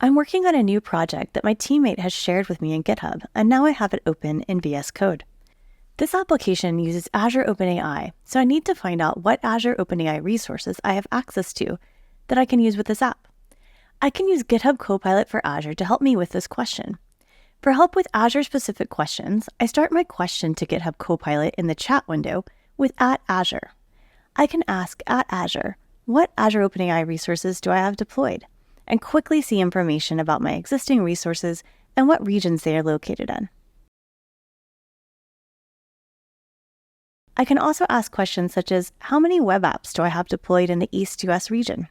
I'm working on a new project that my teammate has shared with me in GitHub, and now I have it open in VS Code. This application uses Azure OpenAI, so I need to find out what Azure OpenAI resources I have access to that I can use with this app. I can use GitHub Copilot for Azure to help me with this question. For help with Azure-specific questions, I start my question to GitHub Copilot in the chat window with @Azure. I can ask @Azure, what Azure OpenAI resources do I have deployed? And quickly see information about my existing resources and what regions they are located in. I can also ask questions such as, how many web apps do I have deployed in the East US region?